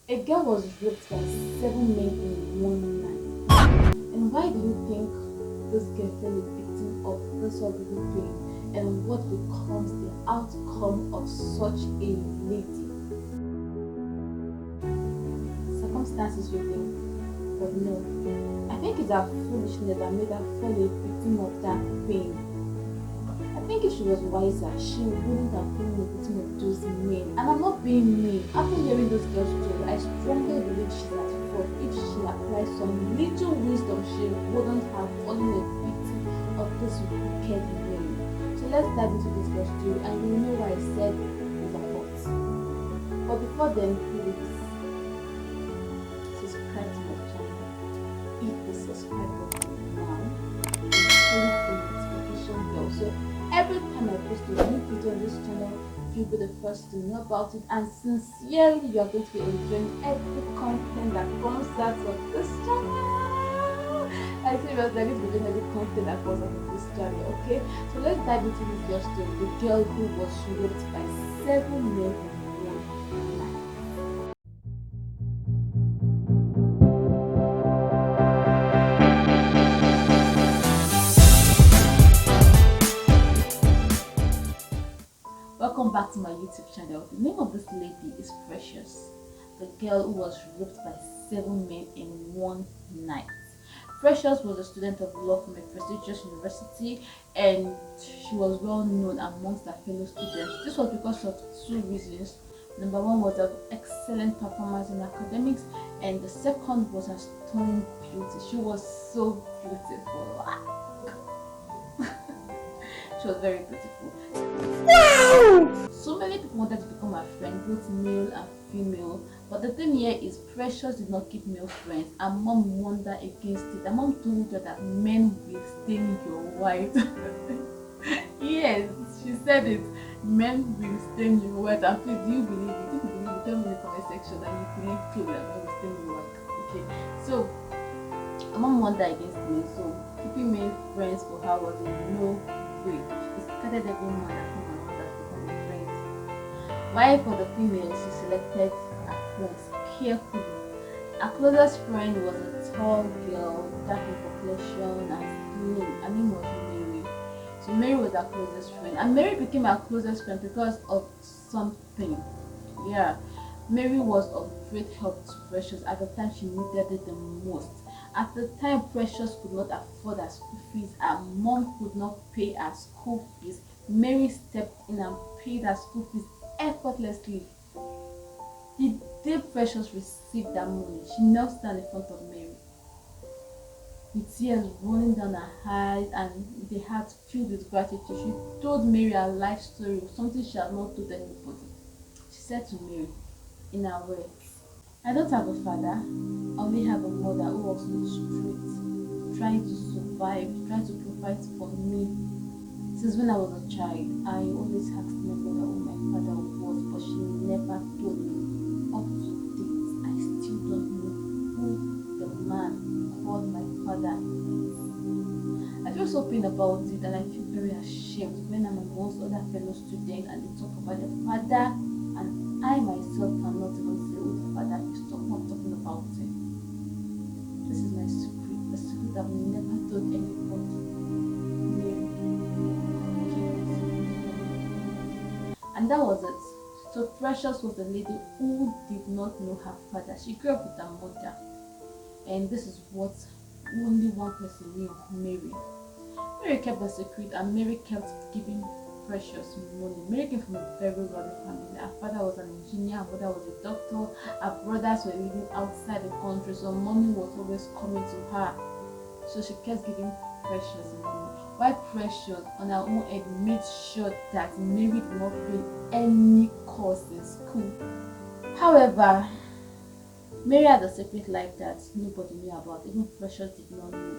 A girl was raped by 7 men in one night. And why do you think this girl fell a victim of this horrible pain? And what becomes the outcome of such a lady? Circumstances, you think? But no. I think it's her foolishness that made her fall a victim of that pain. I think if she was wiser, she wouldn't have been a victim of those men. And I'm not being mean. After hearing those girls' story, I strongly believe she's at fault. If she applied some little wisdom, she wouldn't have fallen a victim of this wicked men. So let's dive into this girl's story, and you know why I said it's a fault. But before then, please subscribe to my channel. Hit the subscribe button now and turn on notification bell. So every time I post a new video on this channel, you'll be the first to know about it. And sincerely, you are going to be enjoying every content that comes out of this channel. I seriously, I need to be doing every content that comes out of this channel. Okay, so let's dive into this girl story. The girl who was raped by 7 men in one night. Welcome back to my YouTube channel. The name of this lady is Precious, the girl who was raped by 7 men in one night. Precious was a student of law from a prestigious university, and she was well known amongst her fellow students. This was because of two reasons. Number one was her excellent performance in academics, and the second was her stunning beauty. She was so beautiful. She was very beautiful. So many people wanted to become her friend, both male and female. But the thing here is, Precious did not keep male friends. Her mom warned her against it. Her mom told her that men will stain your white. Yes, she said it. Men will stain your white. And please, do you believe it? If you believe it, tell me in the comment section that you believe too that men will stain your white. Okay, so her mom warned her against men. So keeping male friends for her was a no way. She discarded every man that came around her to become a friend. While for the female, she selected her friends carefully. Her closest friend was a tall girl, dark in complexion and slim. Her name was Mary. So Mary was her closest friend, and Mary became her closest friend because of something. Yeah, Mary was of great help to Precious at the time she needed it the most. At the time, Precious could not afford her school fees. Her mom could not pay her school fees. Mary stepped in and paid her school fees effortlessly. The day Precious received that money, she knelt down in front of Mary, with tears rolling down her eyes and with a heart filled with gratitude. She told Mary her life story, something she had not told anybody. She said to Mary, in her words, I don't have a father. I only have a mother who walks on the street, trying to survive, trying to provide for me. Since when I was a child, I always asked my mother who my father was, but she never told me. Up to date, I still don't know who the man called my father is. I feel so pain about it, and I feel very ashamed when I'm amongst other fellow students and they talk about the father, and I myself cannot even say who the father is. Talk not talking about him. This is my secret, a secret I've never told anybody. Mary, and that was it. So Precious was the lady who did not know her father. She grew up with her mother, and this is what only one person knew, Mary. Mary kept the secret, and Mary kept giving Precious money. Mary came from a very wealthy family. Her father was an engineer, her mother was a doctor, her brothers were living outside the country, so money was always coming to her. So she kept giving Precious money. While Precious, on her own head, made sure that Mary did not fail any course in school. However, Mary had a secret life that nobody knew about, even Precious did not know.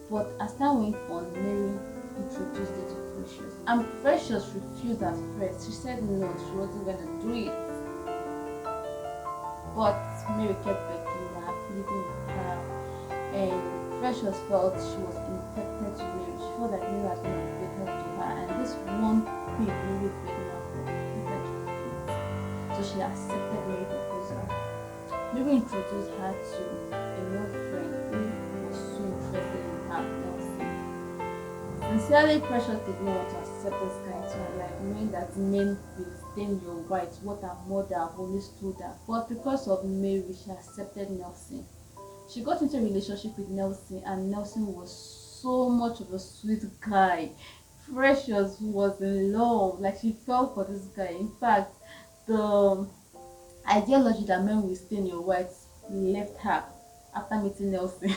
But as time went on, Mary introduced it to Precious. And Precious refused at first. She said no, she wasn't going to do it. But Mary kept begging her, pleading with her, and Precious felt she was indebted to Mary. She felt that Mary was going to be better to her, and this one thing Mary begged her for, so she accepted Mary's proposal. even introduced her to a male friend who was so interested in her, Nelson. Sincerely, Precious did not want to accept this guy into her life, knowing that men will stain your white, what her mother always told her. But because of Mary, she accepted Nelson. She got into a relationship with Nelson, and Nelson was so much of a sweet guy. Precious was in love, like she fell for this guy. In fact, the ideology that men will stain your white left her after meeting Nelson.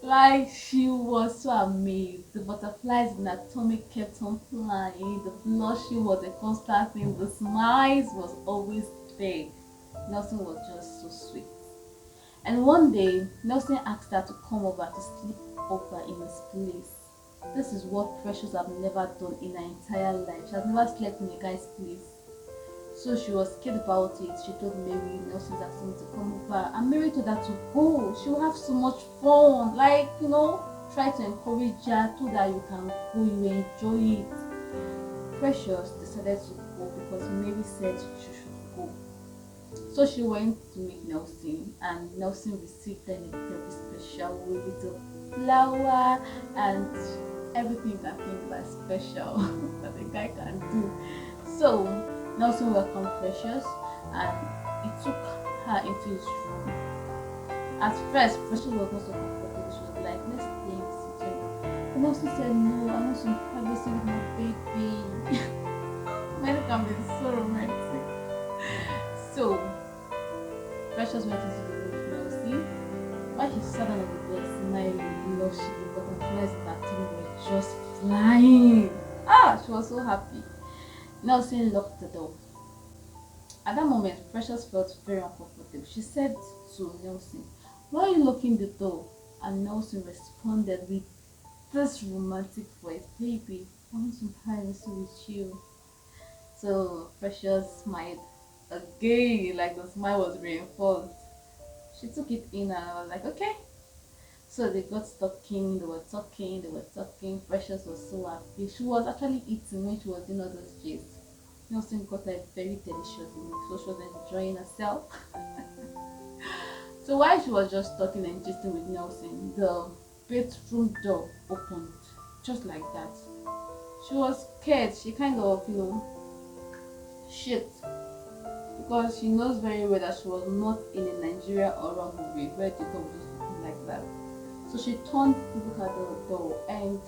Like she was so amazed. The butterflies in her stomach kept on flying. The blushing was a constant thing. The smiles was always there. Nelson was just so sweet. And one day, Nelson asked her to come over to sleep over in his place. This is what Precious have never done in her entire life. She has never slept in a guy's place. So she was scared about it. She told Mary, Nelson's asking me to come over. And Mary told her to go. She will have so much fun. Like, try to encourage her, so that you can go, you will enjoy it. Precious decided to go because Mary said she should go. So she went to meet Nelson, and Nelson received her in a very special way with a flower and everything you can think about special that a guy can do. So Nelson welcomed Precious, and he took her into his room. At first, Precious was not so comfortable. She was like, let's stay in the sitting room. But Nelson said, no, I want some privacy with my baby. Men can be so romantic. So Precious went into the room with Nelson. While she sat down on the bed, smiling, blushing, the butterflies in her tongue were just flying. She was so happy. Nelson locked the door. At that moment, Precious felt very uncomfortable. She said to Nelson, why are you locking the door? And Nelson responded with this romantic voice, baby, I want some privacy with you. So Precious smiled again, like the smile was reinforced. She took it in, and I was like, okay. So they got talking, they were talking. Precious was so happy. She was actually eating when she was doing all those gist. Nelson got her very delicious meal, so she was enjoying herself. So while she was just talking and gisting with Nelson, the bedroom door opened, just like that. She was scared. She kind of, shit, because she knows very well that she was not in a Nigeria horror movie where the door was just looking like that. So she turned to look at the door, and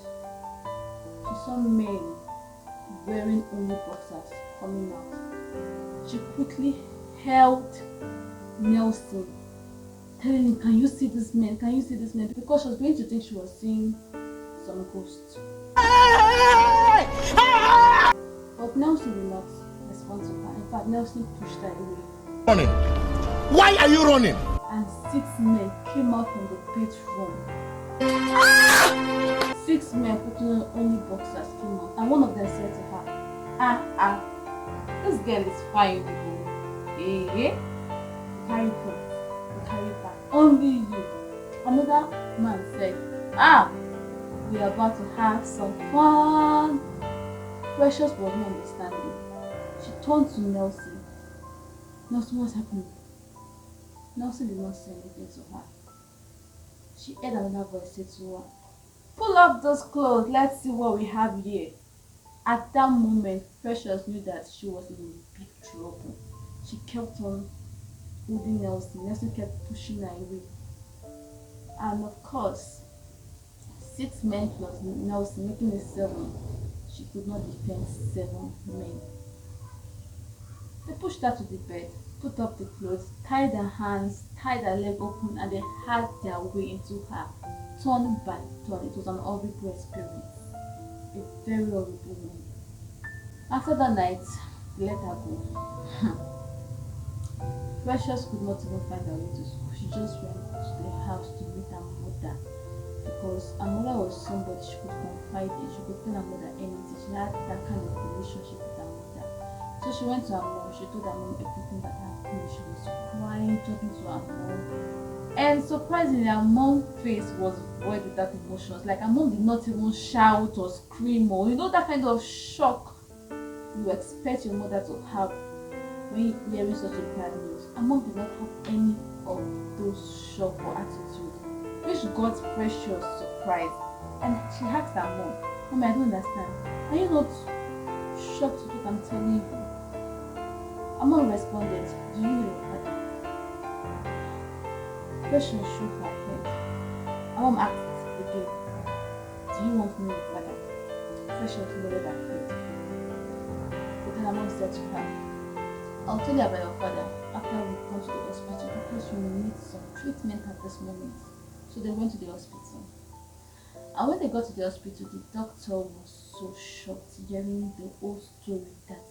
she saw men wearing only boxers coming out. She quickly held Nelson, telling him, can you see this man? Can you see this man? Because she was going to think she was seeing some ghosts. But Nelson did not respond to her. In fact, Nelson pushed her away. Running. Why are you running? And 6 men came out from the bedroom. 6 men putting on only boxers came out. And one of them said to her, this girl is fine. You carry front, you carry back. Only you. Another man said, we are about to have some fun. Precious was not understanding. She turned to Nelson. Nelson, what's happening? Nelson did not say anything to her. She heard another voice say to her, pull up those clothes, let's see what we have here. At that moment, Precious knew that she was in big trouble. She kept on holding Nelson. Nelson kept pushing her away. And of course, 6 men plus Nelson, making it 7. She could not defend 7 men. They pushed her to the bed, put up the clothes, tied her hands, tied her leg open, and they had their way into her, turn by turn. It was an horrible experience. A very horrible one. After that night, they let her go. Precious could not even find her way to school. She just went to the house to meet her mother, because her mother was somebody she could confide in. She could tell her mother anything. She had that kind of relationship with her mother. So she went to her mom. She told her mom everything that happened. She was crying, talking to her mom. And surprisingly, her mom's face was void without emotions. Like her mom did not even shout or scream, or that kind of shock you expect your mother to have when hearing such a bad news. Her mom did not have any of those shock or attitude, which got Precious surprised. And she asked her mom, "Mom, I don't understand. Are you not shocked with what I'm telling you?" Her mom responded, "Do you know your father?" Precious shook her head. Her mom asked again, "Do you want to know your father?" Precious nodded her head. But then her mom said to her, "I'll tell you about your father after we come to the hospital because you need some treatment at this moment." So they went to the hospital. And when they got to the hospital, the doctor was so shocked hearing the whole story that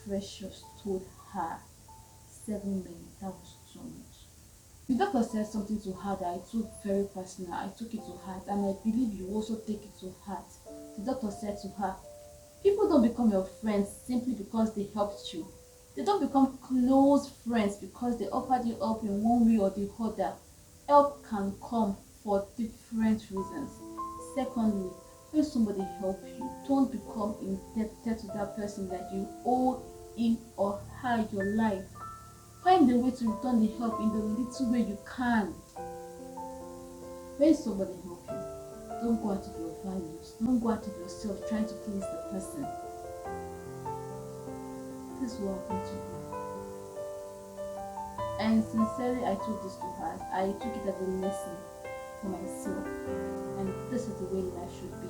Precious told her. 7 minutes, that was too much. The doctor said something to her that I took very personal. I took it to heart, and I believe you also take it to heart. The doctor said to her, "People don't become your friends simply because they helped you. They don't become close friends because they offered you help in one way or the other. Help can come for different reasons. Secondly, when somebody helps you, don't become indebted to that person that you owe him or her your life. Find a way to return the help in the little way you can. When somebody helps you, don't go out of your values. Don't go out of yourself trying to please the person. This is what happened to you." And sincerely, I took this to heart. I took it as a lesson for myself. And this is the way life should be.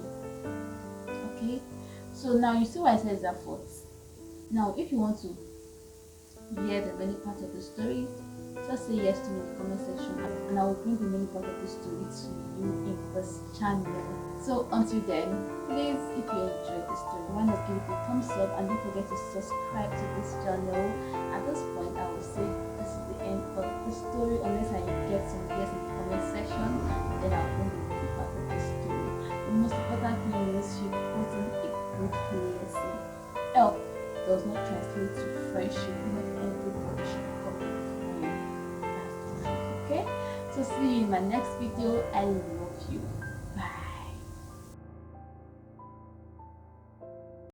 Okay? So now you see why I said it's a fault. Now, if you want to hear the many parts of the story, just say yes to me in the comment section and I will bring the many part of the story to you in this channel. So until then, please, if you enjoyed the story, why not give it a thumbs up and don't forget to subscribe to this channel. At this point, I will say this is the end of the story, unless I get some yes in the comment section, then I'll bring the many part of the story. The most important thing is she put in a good lesson. Help does not translate to friendship. Not everybody should become your friend. That's the truth, okay? So see you in my next video. I love you.